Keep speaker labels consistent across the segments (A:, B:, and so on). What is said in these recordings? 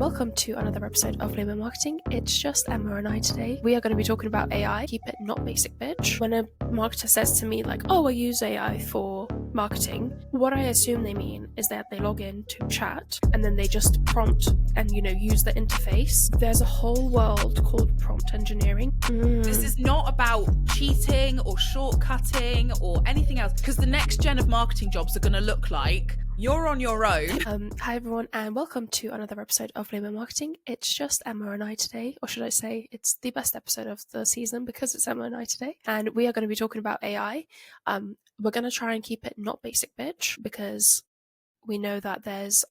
A: Welcome to another episode of Layman Marketing. It's just Emma and I today. We are going to be talking about AI. Keep it not basic, bitch. When a marketer says to me like, oh, I use AI for marketing, what I assume they mean is that they log in to chat and then they just prompt and, use the interface. There's a whole world called prompt engineering.
B: This is not about cheating or shortcutting or anything else, because the next gen of marketing jobs are going to look like you're on your own.
A: Hi everyone, and welcome to another episode of Layman Marketing. It's just Emma and I today, or should I say it's the best episode of the season because it's Emma and I today, and we are going to be talking about AI. We're going to try and keep it not basic, bitch, because we know that there's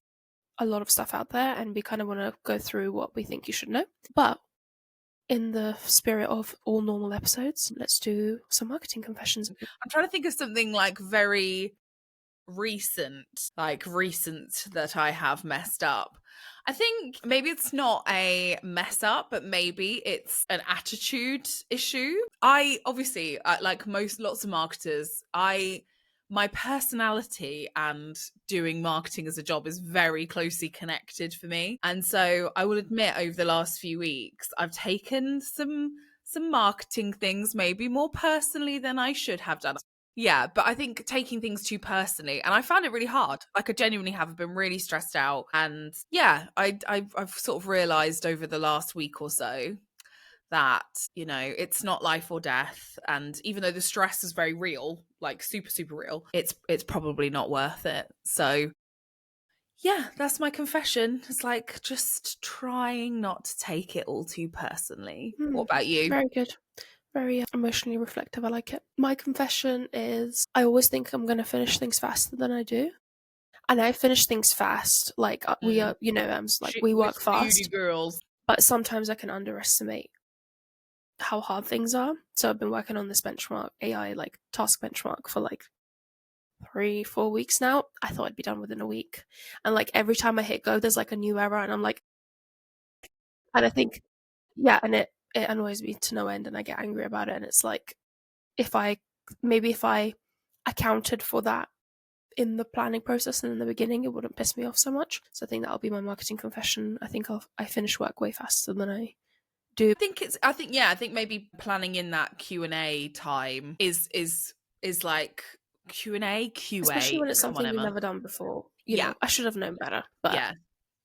A: a lot of stuff out there and we kind of want to go through what we think you should know. But in the spirit of all normal episodes, let's do some marketing confessions.
B: I'm trying to think of something like very recent that I have messed up. I think maybe it's not a mess up, but maybe it's an attitude issue. I obviously, like lots of marketers, my personality and doing marketing as a job is very closely connected for me. And so I will admit over the last few weeks, I've taken some marketing things maybe more personally than I should have done. Yeah, but I think taking things too personally, and I found it really hard. Like I genuinely have been really stressed out. And yeah, I've sort of realized over the last week or so that, it's not life or death. And even though the stress is very real, like super, super real, it's probably not worth it. So yeah, that's my confession. It's like just trying not to take it all too personally. What about you?
A: Very good. Very emotionally reflective. I like it. My confession is I always think I'm going to finish things faster than I do. And I finish things fast. Like we are, we work fast.
B: Girls.
A: But sometimes I can underestimate how hard things are. So I've been working on this benchmark, AI like task benchmark for like 3-4 weeks now. I thought I'd be done within a week. And like every time I hit go, there's like a new error and I'm like, and I think, yeah, and it annoys me to no end and I get angry about it. And it's like, if I accounted for that in the planning process and in the beginning, it wouldn't piss me off so much. So I think that'll be my marketing confession. I think I finish work way faster than I do.
B: I think maybe planning in that Q&A time is like Q&A, QA.
A: Especially when it's something you've never done before. I should have known better. But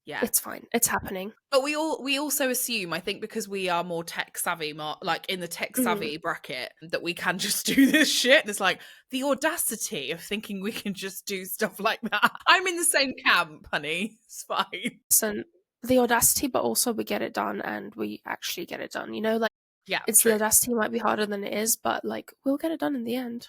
A: yeah, it's fine. It's happening.
B: But we also assume, I think, because we are more tech savvy, like in the tech savvy bracket, that we can just do this shit. And it's like the audacity of thinking we can just do stuff like that. I'm in the same camp, honey. It's fine.
A: So the audacity, but also we get it done and we actually get it done. The audacity might be harder than it is, but like we'll get it done in the end.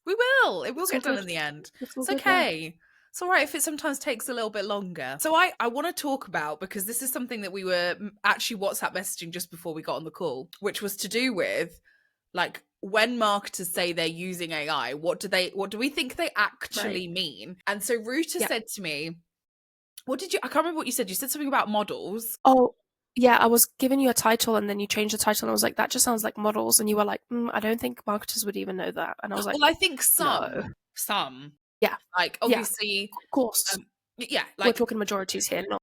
B: We will. It will get done in the end. It's okay. It's all right if it sometimes takes a little bit longer. So I want to talk about, because this is something that we were actually WhatsApp messaging just before we got on the call, which was to do with like when marketers say they're using AI, what do we think they actually mean? And so Ruta said to me, I can't remember what you said. You said something about models.
A: Oh, yeah, I was giving you a title and then you changed the title and I was like, that just sounds like models. And you were like, I don't think marketers would even know that. And I was like,
B: well, I think some.
A: Yeah.
B: Like, obviously.
A: Of course.
B: Like
A: we're talking majorities here, not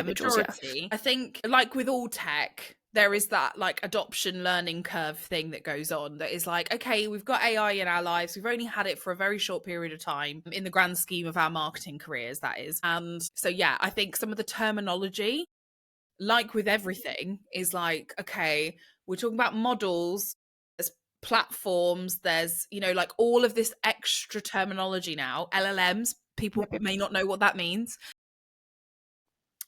B: majority. Yeah. I think, like with all tech, there is that like adoption learning curve thing that goes on that is like, okay, we've got AI in our lives. We've only had it for a very short period of time in the grand scheme of our marketing careers, that is. And so, yeah, I think some of the terminology, like with everything, is like, okay, we're talking about models, there's platforms, there's, like all of this extra terminology now. LLMs, people may not know what that means.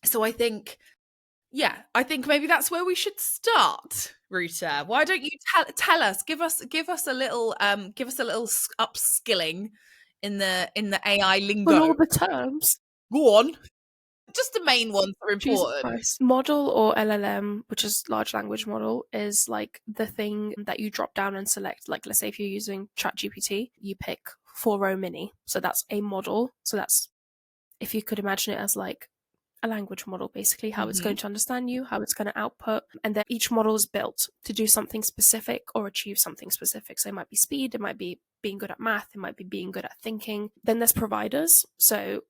B: So I think maybe that's where we should start, Ruta. Why don't you tell us, give us a little upskilling in the AI lingo.
A: On all the terms.
B: Go on. Just the main ones are important.
A: Model or LLM, which is large language model, is like the thing that you drop down and select. Like, let's say if you're using ChatGPT, you pick 4-row mini. So that's a model. So that's, if you could imagine it as like a language model, basically, how it's going to understand you, how it's going to output. And then each model is built to do something specific or achieve something specific. So it might be speed, it might be being good at math, it might be being good at thinking. Then there's providers. So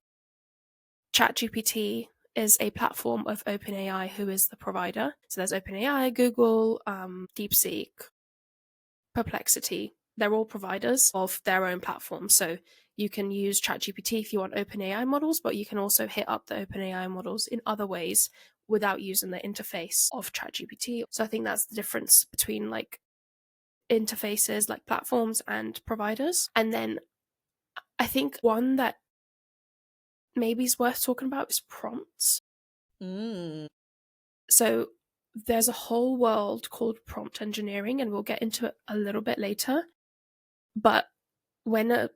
A: ChatGPT is a platform of OpenAI, who is the provider. So there's OpenAI, Google, DeepSeek, Perplexity. They're all providers of their own platform. So you can use ChatGPT if you want OpenAI models, but you can also hit up the OpenAI models in other ways without using the interface of ChatGPT. So I think that's the difference between like interfaces, like platforms and providers. And then I think one that maybe is worth talking about is prompts. So there's a whole world called prompt engineering, and we'll get into it a little bit later. But when a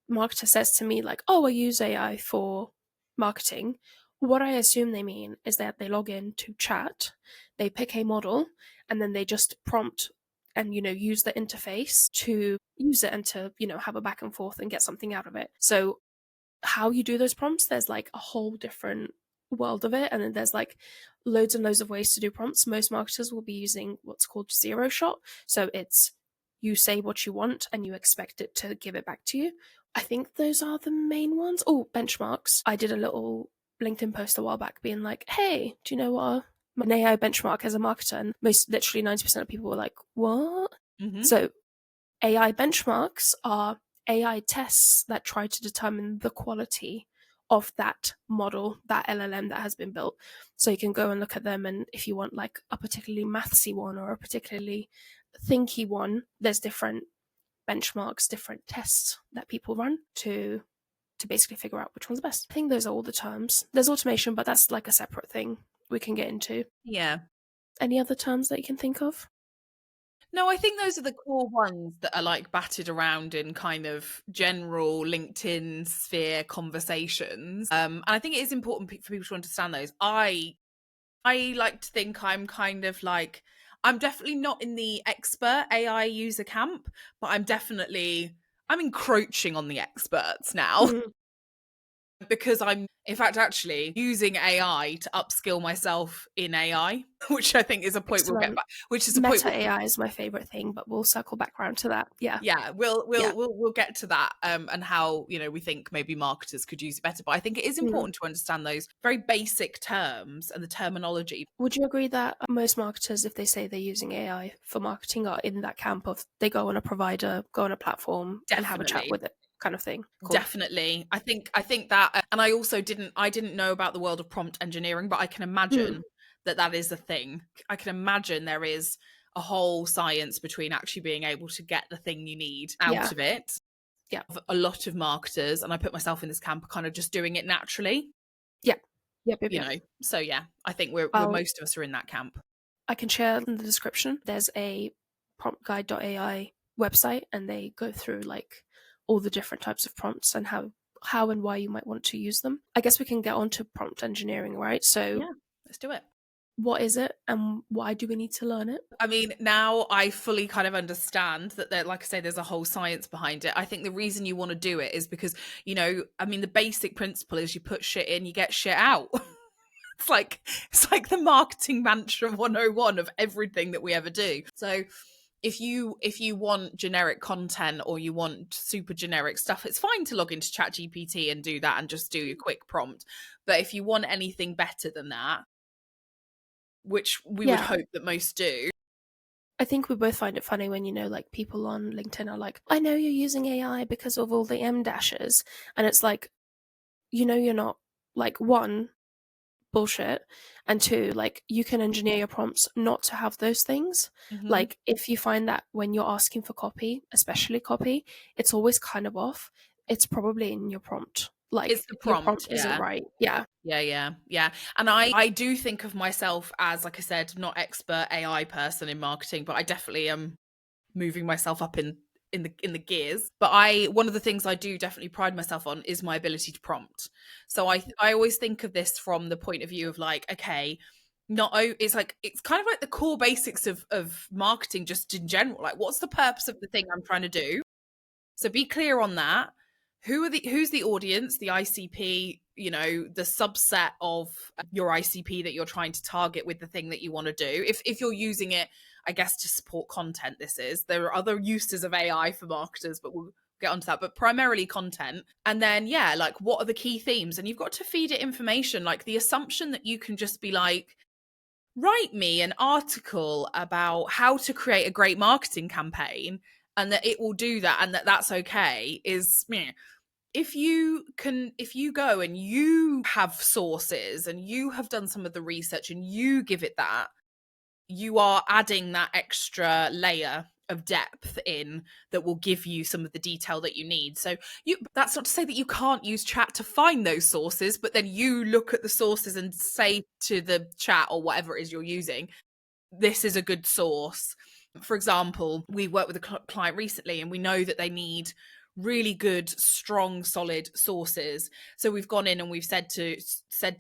A: marketer says to me like, "Oh, I use AI for marketing," what I assume they mean is that they log in to chat, they pick a model, and then they just prompt and use the interface to use it and to have a back and forth and get something out of it. So how you do those prompts, there's like a whole different world of it, and then there's like loads and loads of ways to do prompts. Most marketers will be using what's called zero shot, so it's you say what you want and you expect it to give it back to you. I think those are the main ones. Oh, benchmarks. I did a little LinkedIn post a while back being like, hey, do you know what an AI benchmark as a marketer? And most literally 90% of people were like, what? So AI benchmarks are AI tests that try to determine the quality of that model, that LLM that has been built. So you can go and look at them, and if you want like a particularly mathsy one or a particularly thinky one, there's different benchmarks, different tests that people run to basically figure out which one's the best. I think those are all the terms. There's automation, but that's like a separate thing we can get into.
B: Yeah.
A: Any other terms that you can think of?
B: No, I think those are the core ones that are like batted around in kind of general LinkedIn sphere conversations. And I think it is important for people to understand those. I like to think I'm kind of like, I'm definitely not in the expert AI user camp, but I'm encroaching on the experts now. Because I'm, in fact, actually using AI to upskill myself in AI, which I think is a point we'll get back. Which is a point.
A: Meta AI is my favorite thing, but we'll circle back around to that. Yeah,
B: we'll get to that, and how we think maybe marketers could use it better. But I think it is important to understand those very basic terms and the terminology.
A: Would you agree that most marketers, if they say they're using AI for marketing, are in that camp of they go on a provider, go on a platform, and have a chat with it? Kind of thing.
B: Cool. Definitely. I think that, and I also didn't know about the world of prompt engineering, but I can imagine that is a thing. I can imagine there is a whole science between actually being able to get the thing you need out of it.
A: Yeah.
B: A lot of marketers, and I put myself in this camp, are kind of just doing it naturally.
A: Yeah. Yep.
B: So yeah, I think we're most of us are in that camp.
A: I can share in the description. There's a promptguide.ai website, and they go through like all the different types of prompts and how and why you might want to use them. I guess we can get on to prompt engineering, right? So
B: yeah, let's do it.
A: What is it, and why do we need to learn it?
B: I mean, now I fully kind of understand that there, like I say, there's a whole science behind it. I think the reason you want to do it is because, I mean, the basic principle is you put shit in, you get shit out. It's like the marketing mantra 101 of everything that we ever do. So if you want generic content or you want super generic stuff, it's fine to log into ChatGPT and do that and just do a quick prompt. But if you want anything better than that, which we would hope that most do.
A: I think we both find it funny when, like people on LinkedIn are like, I know you're using AI because of all the M dashes. And it's like, you're not. Like, one, bullshit. And two, like, you can engineer your prompts not to have those things. Like, if you find that when you're asking for copy, especially copy, it's always kind of off, it's probably in your prompt. Like,
B: it's the prompt,
A: your prompt isn't right. Yeah.
B: And I do think of myself as, like I said, not expert AI person in marketing, but I definitely am moving myself up in the gears. But one of the things I do definitely pride myself on is my ability to prompt. So I always think of this from the point of view of like, okay, it's kind of like the core basics of marketing just in general. Like, what's the purpose of the thing I'm trying to do? So be clear on that. Who's the audience, the ICP, the subset of your ICP that you're trying to target with the thing that you want to do. If you're using it, I guess, to support content, there are other uses of AI for marketers, but get onto that, but primarily content. And then, yeah, like what are the key themes? And you've got to feed it information. Like the assumption that you can just be like, write me an article about how to create a great marketing campaign and that it will do that and that that's okay is meh. If you go and you have sources and you have done some of the research and you give it that, you are adding that extra layer of depth in that will give you some of the detail that you need. So that's not to say that you can't use chat to find those sources, but then you look at the sources and say to the chat or whatever it is you're using, this is a good source. For example, we worked with a client recently and we know that they need really good, strong, solid sources. So we've gone in and we've said to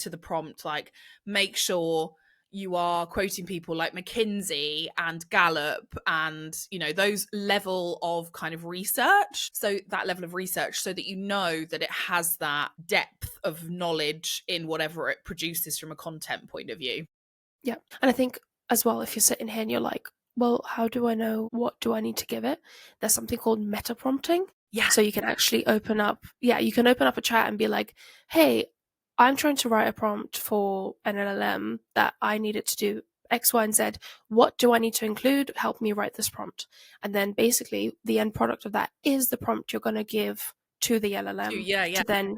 B: the prompt, like, make sure you are quoting people like McKinsey and Gallup and, you know, those level of kind of research. So that level of research so that you know that it has that depth of knowledge in whatever it produces from a content point of view.
A: Yeah. And I think as well, if you're sitting here and you're like, well, how do I know what do I need to give it? There's something called meta prompting.
B: Yeah.
A: So you can actually open up a chat and be like, hey, I'm trying to write a prompt for an LLM that I need it to do X, Y, and Z. What do I need to include? Help me write this prompt. And then basically the end product of that is the prompt you're going to give to the LLM to then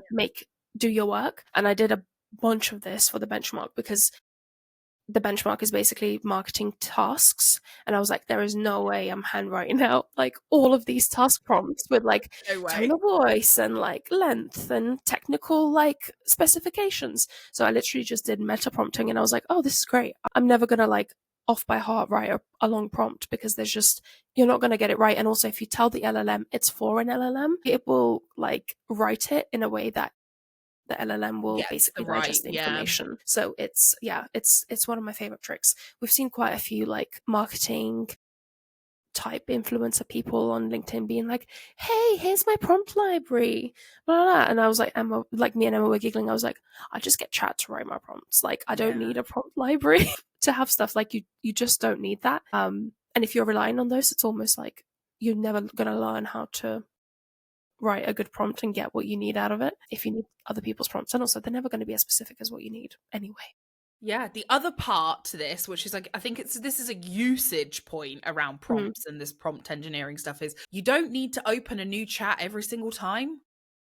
A: do your work. And I did a bunch of this for the benchmark because the benchmark is basically marketing tasks. And I was like, there is no way I'm handwriting out like all of these task prompts with like tone of voice and like length and technical like specifications. So I literally just did meta prompting and I was like, oh, this is great. I'm never going to like off by heart write a long prompt because you're not going to get it right. And also if you tell the LLM it's for an LLM, it will like write it in a way that the LLM will basically digest the information. So it's one of my favorite tricks. We've seen quite a few like marketing type influencer people on LinkedIn being like, hey, here's my prompt library, blah, blah, blah. And I was like, me and Emma were giggling. I was like, I just get chat to write my prompts. Like I don't need a prompt library to have stuff. Like you just don't need that. And if you're relying on those, it's almost like you're never gonna learn how to write a good prompt and get what you need out of it if you need other people's prompts. And also they're never going to be as specific as what you need anyway.
B: Yeah, the other part to this, which is like, I think this is a usage point around prompts and this prompt engineering stuff, is you don't need to open a new chat every single time.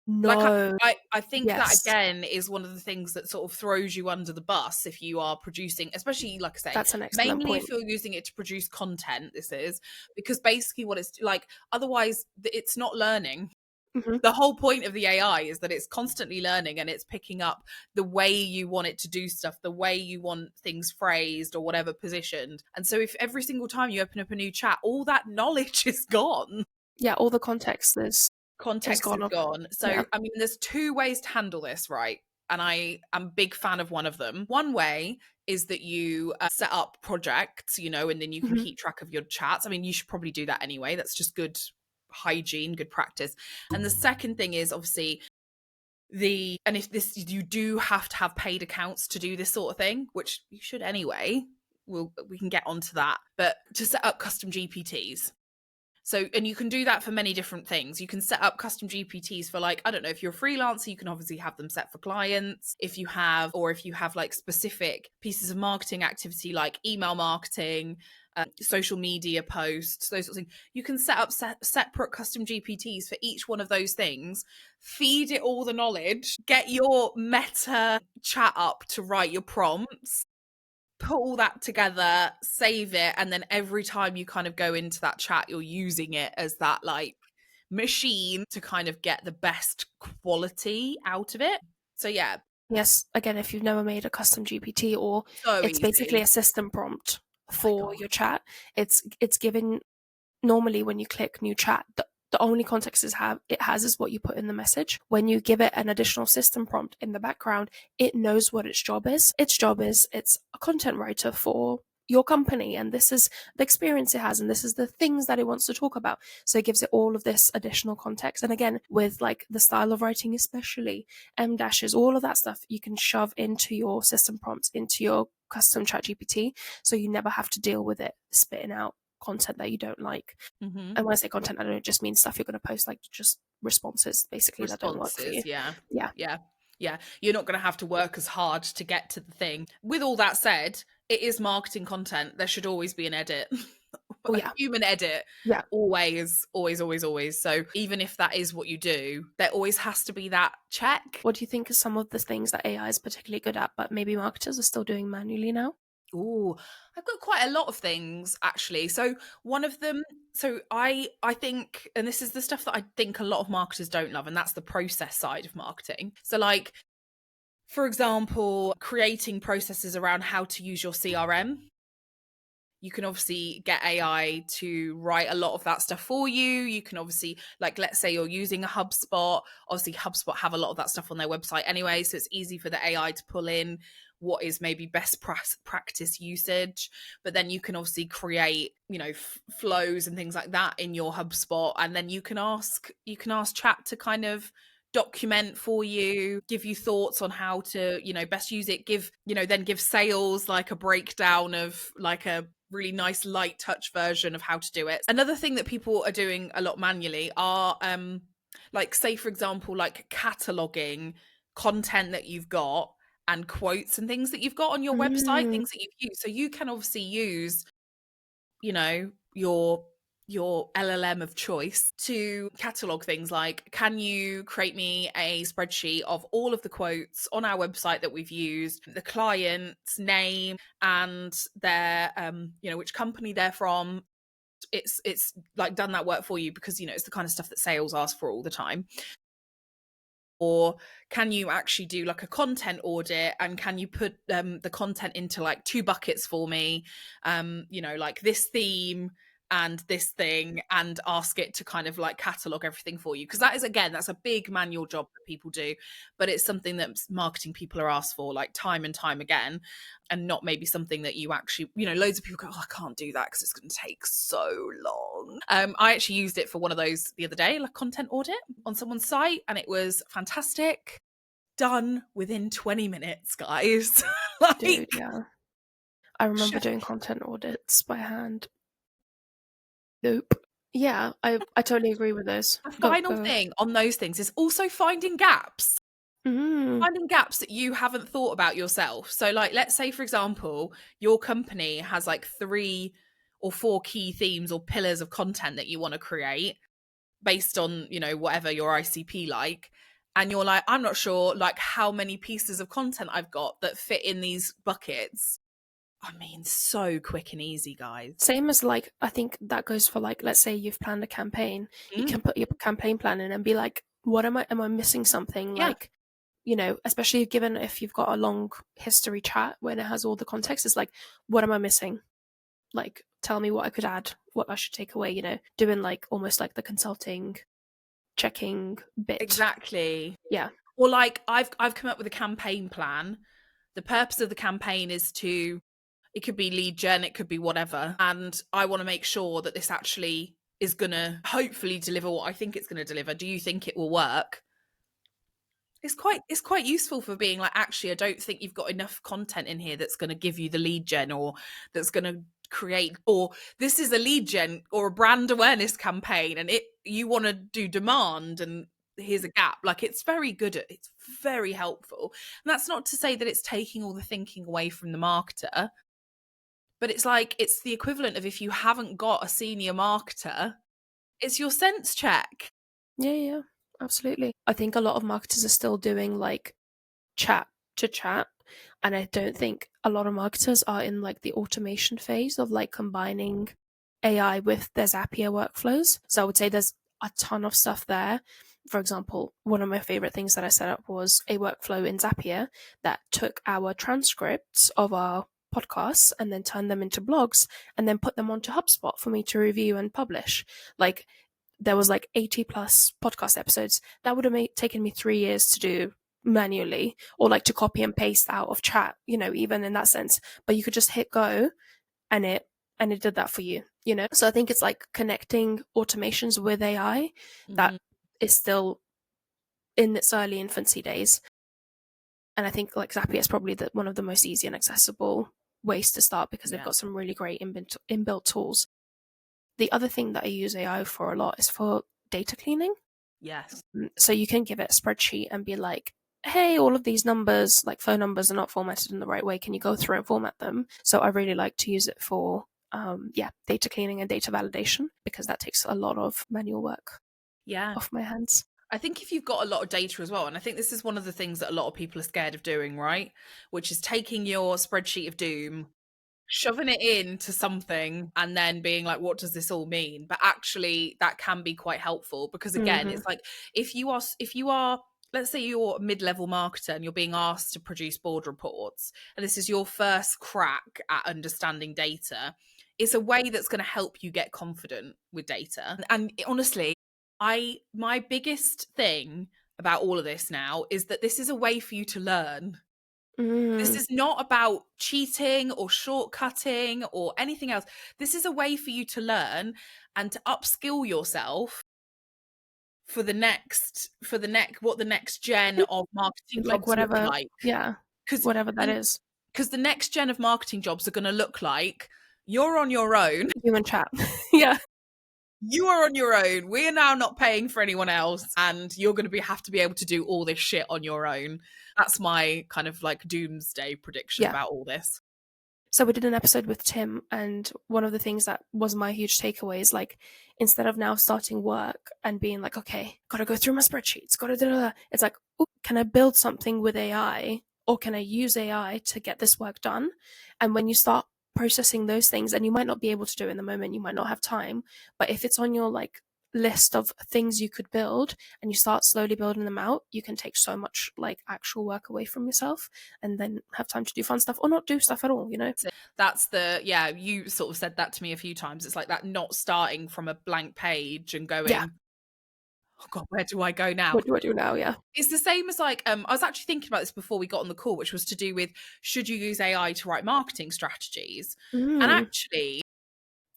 A: No.
B: Like I think that again is one of the things that sort of throws you under the bus if you are producing, especially like I say,
A: that's an excellent
B: mainly
A: point.
B: if you're using it to produce content, this is because basically what it's like, otherwise it's not learning.
A: Mm-hmm.
B: The whole point of the AI is that it's constantly learning and it's picking up the way you want it to do stuff, the way you want things phrased or whatever positioned. And so if every single time you open up a new chat, all that knowledge is gone.
A: Yeah, all the context is
B: gone. So, yeah. I mean, there's two ways to handle this, right? And I am a big fan of one of them. One way is that you set up projects, you know, and then you can keep track of your chats. I mean, you should probably do that anyway. That's just good hygiene, good practice. And the second thing is obviously you do have to have paid accounts to do this sort of thing, which you should anyway. We can get onto that, but to set up custom GPTs. So, and you can do that for many different things. You can set up custom GPTs for like, I don't know, if you're a freelancer, you can obviously have them set for clients. If you have like specific pieces of marketing activity, like email marketing, social media posts, those sorts of things, you can set up separate custom GPTs for each one of those things, feed it all the knowledge, get your meta chat up to write your prompts, put all that together, save it, and then every time you kind of go into that chat, you're using it as that like machine to kind of get the best quality out of it. So yeah.
A: Yes, again, if you've never made a custom GPT or it's basically a system prompt for your chat, it's given normally when you click new chat, the only context it has is what you put in the message. When you give it an additional system prompt in the background, it knows what its job is. Its job is it's a content writer for your company, and this is the experience it has, and this is the things that it wants to talk about. So it gives it all of this additional context. And again, with like the style of writing, especially M-dashes, all of that stuff, you can shove into your system prompts, into your custom chat GPT, so you never have to deal with it spitting out content that you don't like.
B: Mm-hmm.
A: And when I say content, I don't just mean stuff you're going to post, like just responses basically that don't work for you.
B: Responses, yeah.
A: Yeah.
B: Yeah, you're not going to have to work as hard to get to the thing. With all that said, it is marketing content. There should always be an edit.
A: Oh
B: A
A: yeah.
B: human edit.
A: Yeah.
B: Always, always, always, always. So even if that is what you do, there always has to be that check.
A: What do you think are some of the things that AI is particularly good at, but maybe marketers are still doing manually now?
B: Oh, I've got quite a lot of things actually. So one of them, so I think, and this is the stuff that I think a lot of marketers don't love, and that's the process side of marketing. So like, for example, creating processes around how to use your CRM. You can obviously get AI to write a lot of that stuff for you. You can obviously, like, let's say you're using a HubSpot. Obviously, HubSpot have a lot of that stuff on their website anyway. So it's easy for the AI to pull in what is maybe best practice usage. But then you can obviously create, flows and things like that in your HubSpot. And then you can ask chat to kind of document for you, give you thoughts on how to, best use it, then give sales like a breakdown of like a really nice light touch version of how to do it. Another thing that people are doing a lot manually are like, say for example, like cataloging content that you've got and quotes and things that you've got on your website, things that you've used. So you can obviously use, your LLM of choice to catalog things like, can you create me a spreadsheet of all of the quotes on our website that we've used, the client's name and their which company they're from. It's like done that work for you because it's the kind of stuff that sales ask for all the time. Or can you actually do like a content audit, and can you put the content into like 2 buckets for me, like this theme and this thing, and ask it to kind of like catalog everything for you? Because that's a big manual job that people do, but it's something that marketing people are asked for like time and time again, and not maybe something that you actually, loads of people go, oh, I can't do that because it's going to take so long. I actually used it for one of those the other day, like content audit on someone's site, and it was fantastic. Done within 20 minutes, guys.
A: Dude, yeah. I remember doing content audits by hand. Nope. Yeah, I totally agree with those.
B: The
A: Go,
B: final
A: go.
B: thing on those things is also finding gaps. Finding gaps that you haven't thought about yourself. So like, let's say for example, your company has like 3 or 4 key themes or pillars of content that you want to create based on, whatever your ICP like. And you're like, I'm not sure like how many pieces of content I've got that fit in these buckets. I mean, so quick and easy, guys.
A: Same as like, I think that goes for like, let's say you've planned a campaign, you can put your campaign plan in and be like, am I missing something?
B: Yeah.
A: Like, especially given if you've got a long history chat when it has all the context, it's like, what am I missing? Like, tell me what I could add, what I should take away, doing like almost like the consulting, checking bit.
B: Exactly.
A: Yeah.
B: Or like, I've come up with a campaign plan. The purpose of the campaign is it could be lead gen, it could be whatever. And I want to make sure that this actually is going to hopefully deliver what I think it's going to deliver. Do you think it will work? It's quite useful for being like, actually, I don't think you've got enough content in here that's going to give you the lead gen, or that's going to create, or this is a lead gen or a brand awareness campaign, and you want to do demand, and here's a gap. Like, it's very helpful. And that's not to say that it's taking all the thinking away from the marketer, but it's like, it's the equivalent of if you haven't got a senior marketer, it's your sense check.
A: Yeah, absolutely. I think a lot of marketers are still doing like chat to chat, and I don't think a lot of marketers are in like the automation phase of like combining AI with their Zapier workflows. So I would say there's a ton of stuff there. For example, one of my favorite things that I set up was a workflow in Zapier that took our transcripts of our podcasts and then turned them into blogs and then put them onto HubSpot for me to review and publish. Like, there was like 80 plus podcast episodes that would have taken me 3 years to do manually, or like to copy and paste out of chat, even in that sense. But you could just hit go and it did that for you. So I think it's like connecting automations with AI that is still in its early infancy days. And I think like Zapier is probably one of the most easy and accessible ways to start, because they've got some really great inbuilt tools. The other thing that I use AI for a lot is for data cleaning.
B: Yes.
A: So you can give it a spreadsheet and be like, hey, all of these numbers, like phone numbers, are not formatted in the right way. Can you go through and format them? So I really like to use it for, data cleaning and data validation, because that takes a lot of manual work
B: Yeah.
A: off my hands.
B: I think if you've got a lot of data as well, and I think this is one of the things that a lot of people are scared of doing, right? Which is taking your spreadsheet of doom, shoving it into something, and then being like, what does this all mean? But actually, that can be quite helpful, because again,
A: Mm-hmm.
B: it's like if you are let's say you're a mid-level marketer and you're being asked to produce board reports, and this is your first crack at understanding data, it's a way that's going to help you get confident with data. And honestly, my biggest thing about all of this now is that this is a way for you to learn. This
A: Mm.
B: is not about cheating or shortcutting or anything else. This is a way for you to learn and to upskill yourself for what the next gen of marketing
A: Like
B: jobs look
A: whatever,
B: like.
A: yeah,
B: Because
A: whatever that is.
B: the next gen of marketing jobs are going to look like you're on your own.
A: Human chat. Yeah.
B: You are on your own. We are now not paying for anyone else, and you're going to have to be able to do all this shit on your own. That's my kind of like doomsday prediction
A: Yeah.
B: about all this.
A: So we did an episode with Tim, and one of the things that was my huge takeaway is like, instead of now starting work and being like, okay, gotta go through my spreadsheets, gotta do, it's like, ooh, can I build something with AI, or can I use AI to get this work done? And when you start processing those things, and you might not be able to do it in the moment, you might not have time, but if it's on your like list of things you could build, and you start slowly building them out, you can take so much like actual work away from yourself, and then have time to do fun stuff or not do stuff at all, you know?
B: That's the, yeah, you sort of said that to me a few times. It's like that, not starting from a blank page and
A: Yeah.
B: going, oh God, where do I go now?
A: What do I do now? Yeah.
B: It's the same as like, I was actually thinking about this before we got on the call, which was to do with, should you use AI to write marketing strategies? And
A: Mm.
B: actually,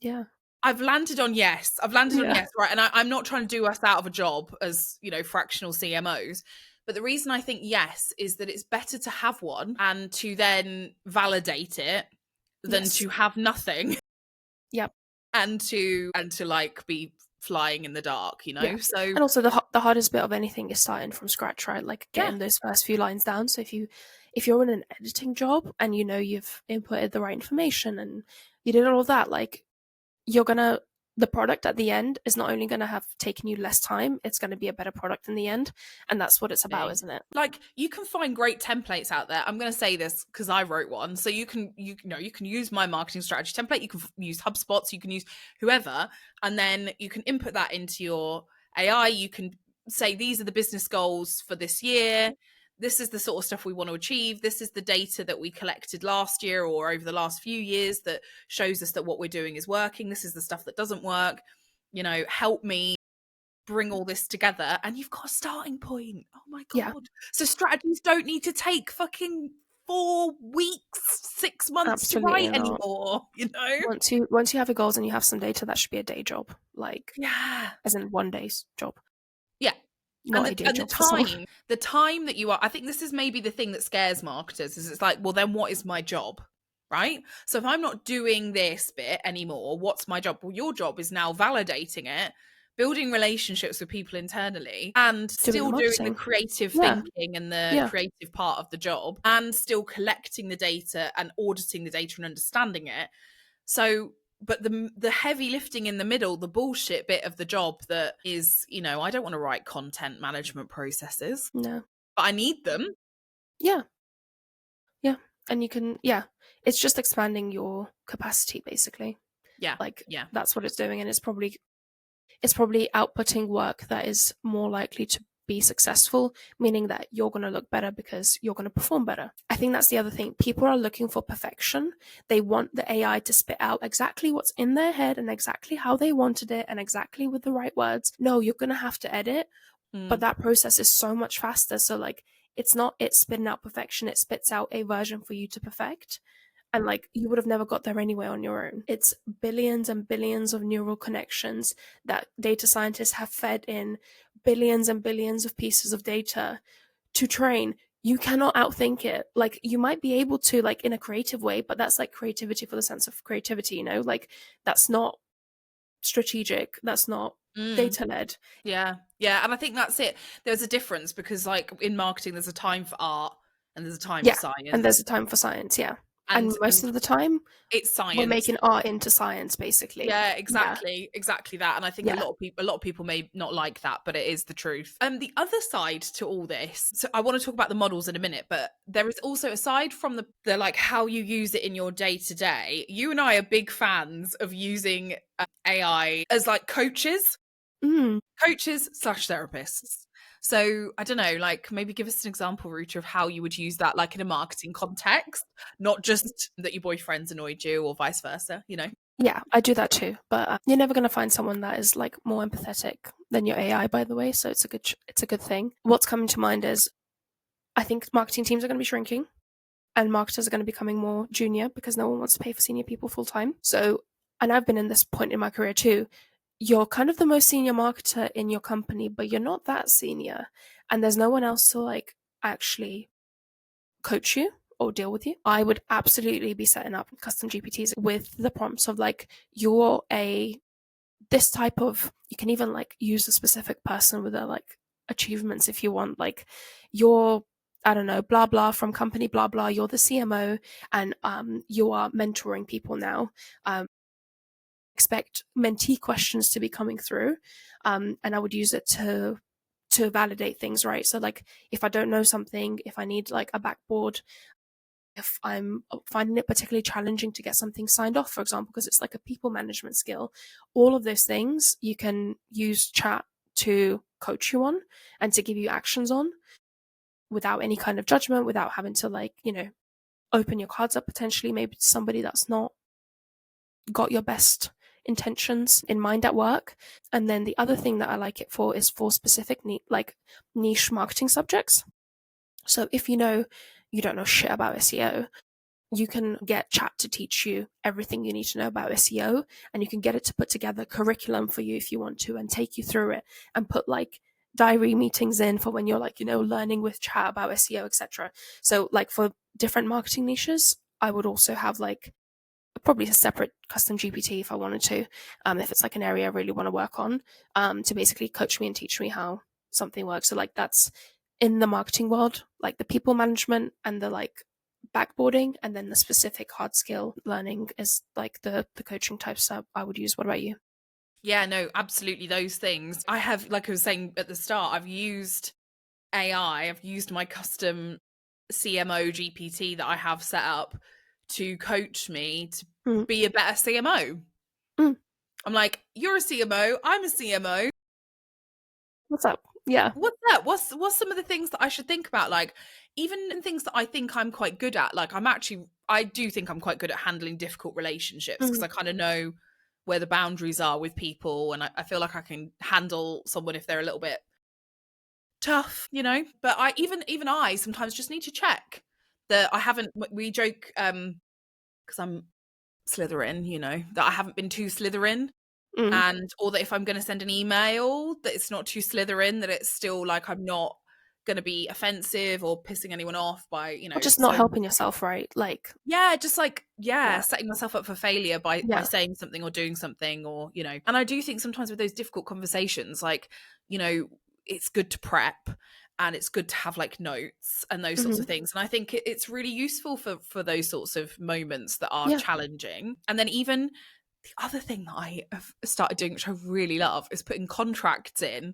A: Yeah.
B: I've landed on yes.
A: Yeah.
B: Right? And I'm not trying to do us out of a job as, fractional CMOs. But the reason I think yes is that it's better to have one and to then validate it than
A: Yes.
B: to have nothing
A: Yep.
B: and to like be flying in the dark,
A: Yeah.
B: So
A: And also the hardest bit of anything is starting from scratch, right? Like
B: yeah,
A: getting those first few lines down. So if you're in an editing job and you know you've inputted the right information and you did all of that, like you're gonna the product at the end is not only gonna have taken you less time, it's gonna be a better product in the end. And that's what it's about, isn't it?
B: like you can find great templates out there. I'm going to say this because I wrote one, so you can use my marketing strategy template. You can use HubSpots, you can use whoever, and then you can input that into your AI. You can say these are the business goals for this year. This is the sort of stuff we want to achieve. This is the data that we collected last year or over the last few years that shows us that what we're doing is working. This is the stuff that doesn't work. Help me bring all this together, and you've got a starting point. Oh my
A: Yeah,
B: God. So strategies don't need to take fucking 4 weeks, 6 months to
A: absolutely
B: write
A: not.
B: anymore.
A: Once you have your goals and you have some data, that should be a day job. Like
B: Yeah.
A: as in one day's job,
B: Yeah. And
A: not a day
B: the
A: job for someone.
B: time that you are, I think this is maybe the thing that scares marketers, is it's like, well, then what is my job? Right? So if I'm not doing this bit anymore, what's my job? Well, your job is now validating it, building relationships with people internally, and
A: Doing the
B: still doing the
A: marketing.
B: creative
A: Yeah.
B: thinking and the
A: Yeah.
B: creative part of the job, and still collecting the data and auditing the data and understanding it. So, but the heavy lifting in the middle, the bullshit bit of the job that is, I don't want to write content management processes,
A: No.
B: but I need them.
A: Yeah. Yeah. And you can, yeah, it's just expanding your capacity basically.
B: Yeah.
A: Like
B: Yeah.
A: that's what it's doing. And it's probably outputting work that is more likely to be successful, meaning that you're going to look better because you're going to perform better. I think that's the other thing. People are looking for perfection. They want the AI to spit out exactly what's in their head and exactly how they wanted it and exactly with the right words. No, you're going to have to edit, but that process is so much faster. So like it's not it spitting out perfection, it spits out a version for you to perfect. And like you would have never got there anyway on your own. It's billions and billions of neural connections that data scientists have fed in billions and billions of pieces of data to train. You cannot outthink it. Like you might be able to, like in a creative way, but that's like creativity for the sense of creativity, like that's not strategic, that's not data led.
B: Yeah. Yeah. And I think that's it. There's a difference because, like, in marketing, there's a time for art and there's a time for
A: Yeah, and there's
B: science.
A: a time for science. Yeah, and
B: And
A: most of the time
B: it's
A: we're
B: science.
A: making art into science, basically.
B: Yeah,
A: Yeah,
B: exactly that. And I think
A: yeah.
B: a lot of people may not like that, but it is the truth. The other side to all this, so I want to talk about the models in a minute, but there is also, aside from the like how you use it in your day to day, you and I are big fans of using AI as like coaches
A: Mm.
B: slash therapists. So I don't know, like maybe give us an example, Ruta, of how you would use that, like in a marketing context, not just that your boyfriend's annoyed you or vice versa, you know?
A: Yeah, I do that too. But you're never going to find someone that is like more empathetic than your AI, by the way. So it's a good thing. What's coming to mind is I think marketing teams are going to be shrinking, and marketers are going to be becoming more junior because no one wants to pay for senior people full time. So, and I've been in this point in my career too. You're kind of the most senior marketer in your company, but you're not that senior, and there's no one else to like actually coach you or deal with you. I would absolutely be setting up custom GPTs with the prompts of like, you're a this type of, you can even like use a specific person with their like achievements if you want, like you're, I don't know, blah blah from company blah blah, you're the CMO, and you are mentoring people now. Expect mentee questions to be coming through, and I would use it to validate things, right? So like if I don't know something, if I need like a backboard, if I'm finding it particularly challenging to get something signed off, for example, because it's like a people management skill, all of those things you can use chat to coach you on and to give you actions on without any kind of judgment, without having to like, open your cards up potentially maybe to somebody that's not got your best intentions in mind at work. And then the other thing that I like it for is for specific like niche marketing subjects. So if you don't know shit about SEO, you can get chat to teach you everything you need to know about SEO, and you can get it to put together curriculum for you if you want to and take you through it and put like diary meetings in for when you're like, learning with chat about SEO, etc. So like for different marketing niches, I would also have like probably a separate custom GPT if I wanted to, if it's like an area I really want to work on, to basically coach me and teach me how something works. So like that's in the marketing world, like the people management and the like backboarding, and then the specific hard skill learning is like the coaching types that I would use. What about you?
B: Yeah, no, absolutely those things. I have, like I was saying at the start, I've used AI, I've used my custom CMO-GPT that I have set up to coach me to
A: Mm.
B: be a better CMO.
A: Mm.
B: I'm like, you're a CMO, I'm a CMO.
A: What's up? Yeah.
B: What's that? What's some of the things that I should think about? Like, even in things that I think I'm quite good at, like I do think I'm quite good at handling difficult relationships because
A: Mm.
B: I kind of know where the boundaries are with people, and I feel like I can handle someone if they're a little bit tough, you know. But I even I sometimes just need to check that I haven't. We joke because I'm Slytherin, you know, that I haven't been too Slytherin,
A: Mm.
B: and or that if I'm going to send an email that it's not too Slytherin, that it's still like I'm not going to be offensive or pissing anyone off by, you
A: Or
B: know.
A: just not
B: So
A: helping yourself, right? Like,
B: yeah, just like, yeah,
A: yeah.
B: setting myself up for failure by
A: Yeah.
B: saying something or doing something, or, you know. And I do think sometimes with those difficult conversations, like, you know, it's good to prep and it's good to have like notes and those sorts
A: Mm-hmm.
B: of things. And I think it's really useful for those sorts of moments that are
A: Yeah.
B: challenging. And then even the other thing that I have started doing, which I really love, is putting contracts in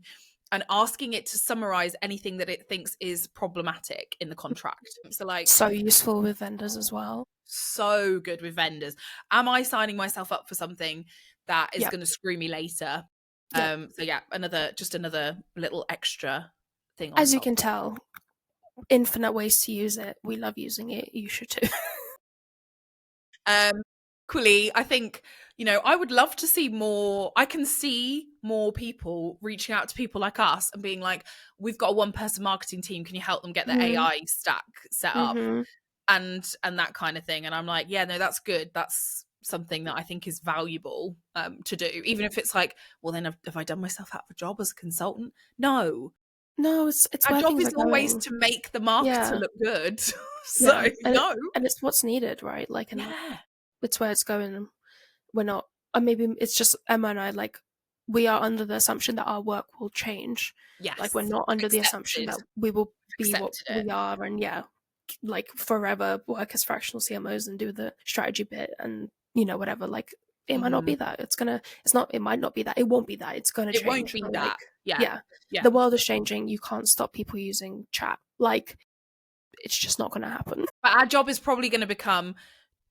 B: and asking it to summarize anything that it thinks is problematic in the contract. So, like,
A: So useful with vendors as well.
B: so good with vendors. Am I signing myself up for something that is
A: Yep.
B: going to screw me later?
A: Yep.
B: So yeah, another little extra thing on
A: As you
B: top.
A: can tell, infinite ways to use it. We love using it. You should too.
B: Equally, I think, you know, I would love to see more. I can see more people reaching out to people like us and being like, we've got a one person marketing team, can you help them get the
A: Mm-hmm.
B: AI stack set up,
A: Mm-hmm.
B: and that kind of thing. And I'm like, yeah, no, that's good. That's something that I think is valuable to do, even if it's like, well, then have I done myself out of a job as a consultant? No,
A: No, it's
B: our
A: where
B: job
A: things are
B: is always
A: going.
B: to make the marketer
A: Yeah.
B: look good. So
A: Yeah. And
B: no.
A: and it's what's needed, right? Like, and
B: Yeah.
A: it's where it's going. We're not or maybe it's just Emma and I, like, we are under the assumption that our work will change. Like, we're
B: Yes.
A: not under the assumption that we will be what
B: Accepted it.
A: we are, and yeah, like forever work as fractional CMOs and do the strategy bit and, you know, whatever. Like, it might not be that. It might not be that. It won't be that. It's gonna
B: It won't
A: change.
B: be
A: But
B: that.
A: like,
B: Yeah.
A: yeah,
B: Yeah.
A: the world is changing. You can't stop people using chat. Like, it's just not gonna happen.
B: But our job is probably going to become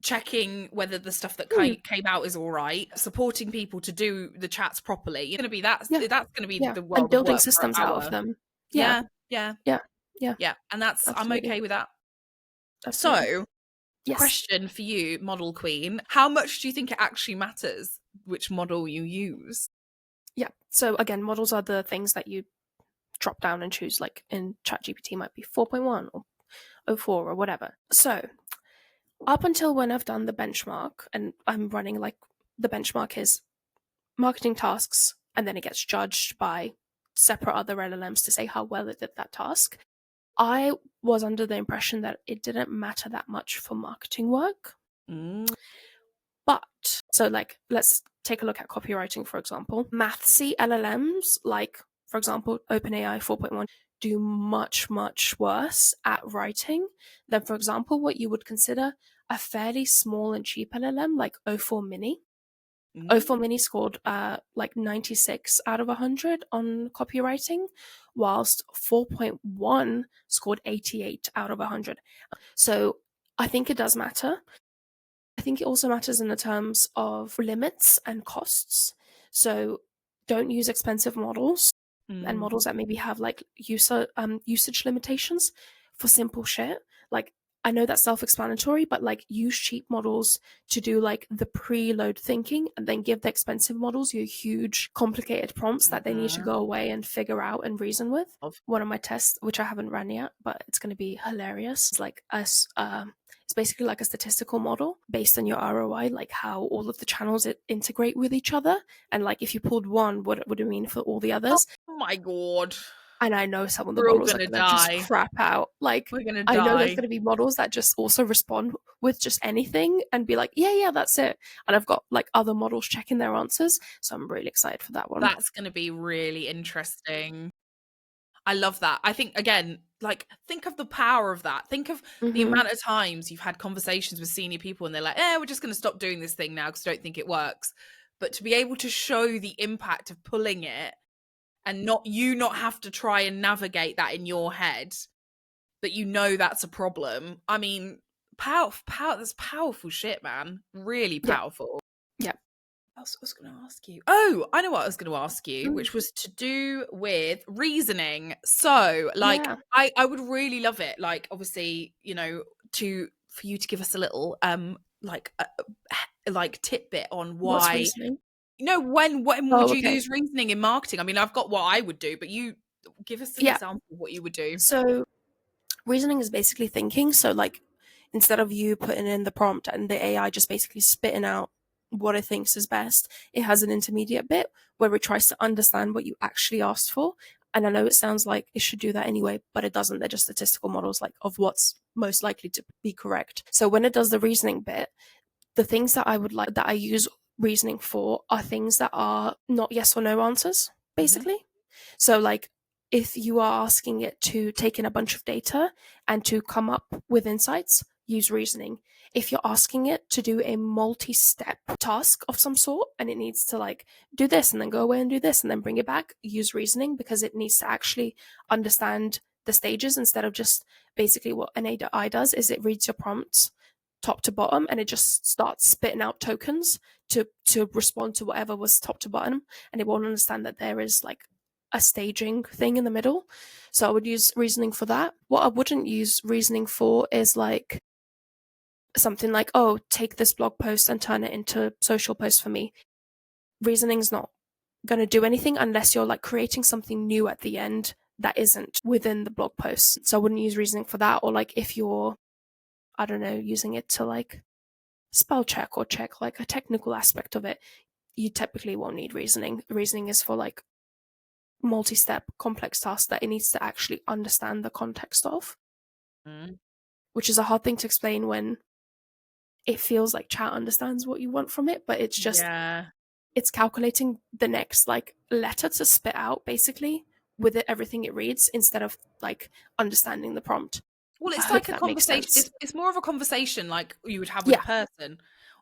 B: checking whether the stuff that came out is all right, supporting people to do the chats properly. It's going to be that's
A: Yeah,
B: going to be
A: yeah,
B: the
A: and
B: world of
A: building
B: work for
A: systems out of them. Yeah,
B: yeah, yeah,
A: yeah, yeah,
B: yeah. And I'm
A: absolutely,
B: okay with that.
A: absolutely.
B: So,
A: Yes.
B: question for you, model queen. How much do you think it actually matters which model you use?
A: Yeah. So again, models are the things that you drop down and choose. Like in ChatGPT, might be 4.1 or 04 or whatever. So up until when I've done the benchmark, and I'm running, like, the benchmark is marketing tasks, and then it gets judged by separate other LLMs to say how well it did that task. I was under the impression that it didn't matter that much for marketing work. But, so, like, let's take a look at copywriting, for example. Mathsy LLMs, like, for example, OpenAI 4.1, do much, much worse at writing than, for example, what you would consider a fairly small and cheap LLM like O4 Mini. O4 Mini scored like 96 out of 100 on copywriting, whilst 4.1 scored 88 out of 100. So I think it does matter. I think it also matters in the terms of limits and costs. So don't use expensive models and models that maybe have like usage limitations for simple shit. Like, I know that's self-explanatory, but like, use cheap models to do like the preload thinking, and then give the expensive models your huge complicated prompts that they need to go away and figure out and reason with. One of my tests, which I haven't run yet, but it's going to be hilarious, is like it's basically like a statistical model based on your ROI, like how all of the channels integrate with each other, and like if you pulled one, what would it mean for all the others?
B: Oh my god.
A: And I know some of the
B: We're all
A: models are
B: gonna
A: going to just
B: die.
A: crap out. Like,
B: We're gonna
A: I know there's
B: die.
A: going to be models that just also respond with just anything and be like, yeah, that's it. And I've got like other models checking their answers. So I'm really excited for that one.
B: That's going to be really interesting. I love that. I think, again, like, think of the power of that. Think of the amount of times you've had conversations with senior people and they're like, we're just going to stop doing this thing now because I don't think it works. But to be able to show the impact of pulling it and not have to try and navigate that in your head, that you know that's a problem. I mean, that's powerful shit, man. Really powerful.
A: Yeah.
B: What else was going to ask you? Oh, I know what I was going to ask you, which was to do with reasoning. So, like, I would really love it. Like, obviously, you know, for you to give us a little like tidbit on
A: What's
B: why.
A: reasoning?
B: You know, when would you use reasoning in marketing? I mean, I've got what I would do, but you give us an example of what you would do.
A: So reasoning is basically thinking. So like, instead of you putting in the prompt and the AI just basically spitting out what it thinks is best, it has an intermediate bit where it tries to understand what you actually asked for. And I know it sounds like it should do that anyway, but it doesn't. They're just statistical models, like, of what's most likely to be correct. So when it does the reasoning bit, the things that I use reasoning for are things that are not yes or no answers, basically. So like, if you are asking it to take in a bunch of data and to come up with insights, use reasoning. If you're asking it to do a multi-step task of some sort and it needs to like do this and then go away and do this and then bring it back, use reasoning, because it needs to actually understand the stages, instead of just basically what an AI does is it reads your prompts top to bottom and it just starts spitting out tokens to respond to whatever was top to bottom, and it won't understand that there is like a staging thing in the middle. So I would use reasoning for that. What I wouldn't use reasoning for is like something like, oh, take this blog post and turn it into social post for me. Reasoning's not going to do anything unless you're like creating something new at the end that isn't within the blog post. So I wouldn't use reasoning for that. Or like, if you're, I don't know, using it to like spell check or check like a technical aspect of it, you typically won't need reasoning. Reasoning is for like multi-step complex tasks that it needs to actually understand the context of, which is a hard thing to explain when it feels like chat understands what you want from it, but it's just
B: Yeah.
A: it's calculating the next like letter to spit out basically with it, everything it reads, instead of like understanding the prompt.
B: Well,
A: I
B: it's
A: hope
B: like a
A: that makes
B: conversation.
A: sense.
B: It's more of a conversation like you would have with a
A: Yeah,
B: person.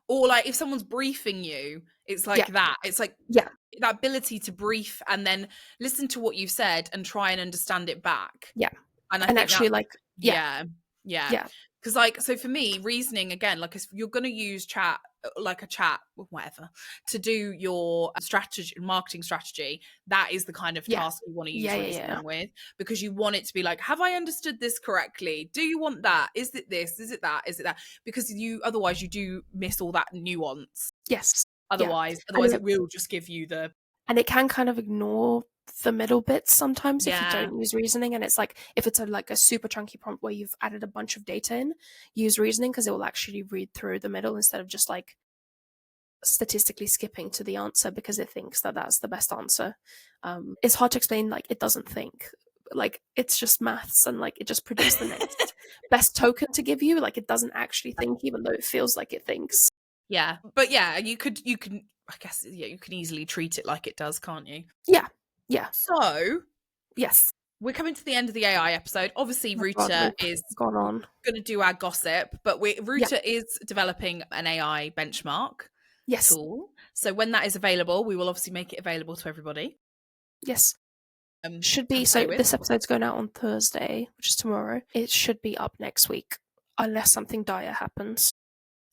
B: Or like if someone's briefing you, it's like
A: yeah,
B: that. It's like
A: yeah,
B: that ability to brief and then listen to what you've said and try and understand it back.
A: yeah.
B: And I
A: And
B: think
A: actually,
B: that's,
A: like, yeah,
B: yeah, yeah.
A: yeah,
B: Because like, so for me, reasoning again, like if you're going to use chat, like a chat, whatever, to do your strategy, marketing strategy, that is the kind of
A: yeah,
B: task you want to use
A: yeah, yeah, yeah.
B: reasoning with, because you want it to be like, have I understood this correctly? Do you want that? Is it this? Is it that? Is it that? Because otherwise you do miss all that nuance.
A: Yes, yeah.
B: Otherwise
A: And
B: it will just give you the,
A: it can kind of ignore the middle bits sometimes if you
B: yeah,
A: don't use reasoning. And it's like if it's like a super chunky prompt where you've added a bunch of data in, use reasoning because it will actually read through the middle instead of just like statistically skipping to the answer because it thinks that that's the best answer. It's hard to explain. Like it doesn't think. Like it's just maths, and like it just predicts the next best token to give you. Like it doesn't actually think, even though it feels like it thinks.
B: yeah. But yeah, you can, I guess, yeah, you can easily treat it like it does, can't you?
A: Yeah, yeah,
B: So
A: yes.
B: we're coming to the end of the AI episode. Obviously,
A: Oh my God,
B: Ruta
A: we've
B: is
A: gone on.
B: going to do our gossip, but
A: Yeah,
B: Ruta is developing an AI benchmark
A: yes,
B: tool. So when that is available, we will obviously make it available to everybody
A: yes. Should
B: to
A: be,
B: play
A: so
B: with.
A: this episode's going out on Thursday, which is tomorrow. It should be up next week, unless something dire happens.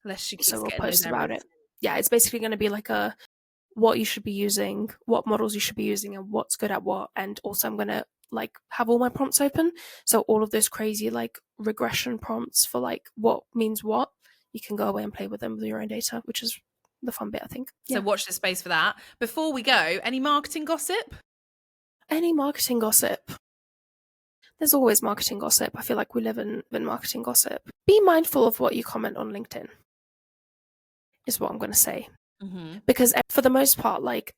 B: Unless she keeps
A: So we'll
B: getting those
A: post about
B: errors.
A: it. Yeah, it's basically going to be like a what you should be using, what models you should be using, and what's good at what. And also, I'm going to like have all my prompts open. So all of those crazy like regression prompts for like what means what, you can go away and play with them with your own data, which is the fun bit, I think.
B: So
A: Yeah.
B: watch the space for that. Before we go, any marketing gossip?
A: Any marketing gossip? There's always marketing gossip. I feel like we live in marketing gossip. Be mindful of what you comment on LinkedIn, is what I'm going to say.
B: Mm-hmm.
A: Because for the most part, like,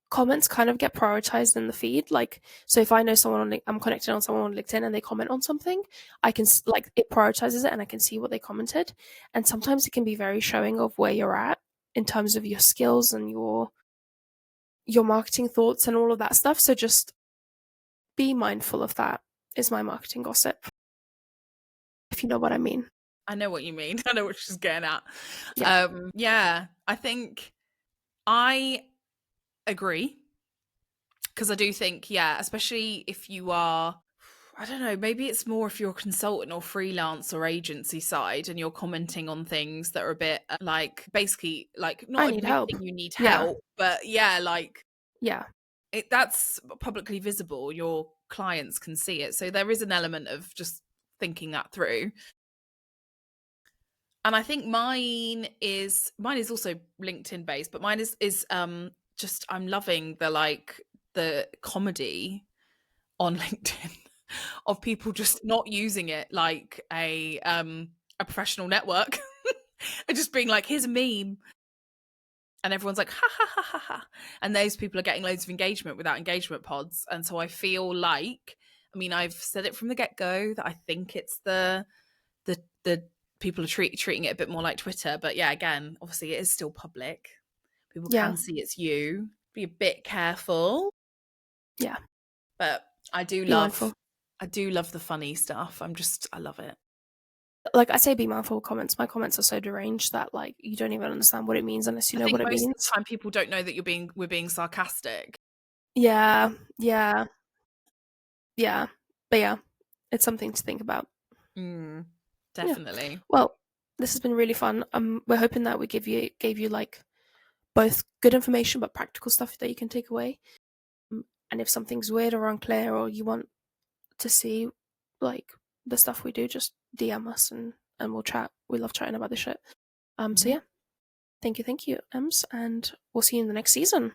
A: comments kind of get prioritized in the feed. Like, so if I know someone I'm connected on someone on LinkedIn and they comment on something, I can like it prioritizes it and I can see what they commented. And sometimes it can be very showing of where you're at in terms of your skills and your marketing thoughts and all of that stuff. So just be mindful of that, is my marketing gossip, if you know what I mean.
B: I know what you mean. I know what she's getting at.
A: Yeah.
B: Yeah, I think I agree. Because I do think, yeah, especially if you are, I don't know, maybe it's more if you're a consultant or freelance or agency side and you're commenting on things that are a bit like basically like
A: I
B: not
A: need help.
B: admitting you need
A: Yeah.
B: help, but yeah, like
A: Yeah.
B: that's publicly visible. Your clients can see it. So there is an element of just thinking that through. And I think mine is also LinkedIn based, but mine is just I'm loving the comedy on LinkedIn of people just not using it like a professional network and just being like, here's a meme. And everyone's like, ha ha ha ha ha. And those people are getting loads of engagement without engagement pods. And so I feel like, I mean, I've said it from the get-go that I think it's the people are treating it a bit more like Twitter. But yeah, again, obviously it is still public. People
A: Yeah.
B: can see it's you. Be a bit careful.
A: Yeah.
B: But I do
A: Be mindful.
B: love the funny stuff. I love it.
A: Like I say, be mindful of comments. My comments are so deranged that like you don't even understand what it means unless you
B: I
A: know
B: think
A: what it
B: most of the
A: means.
B: time people don't know that we're being sarcastic.
A: Yeah, yeah, yeah. But yeah, it's something to think about.
B: Definitely.
A: Yeah. Well, this has been really fun. We're hoping that we gave you like both good information but practical stuff that you can take away. And if something's weird or unclear or you want to see like the stuff we do, just DM us and we'll chat. We love chatting about this shit. So yeah. Thank you, Ems, and we'll see you in the next season.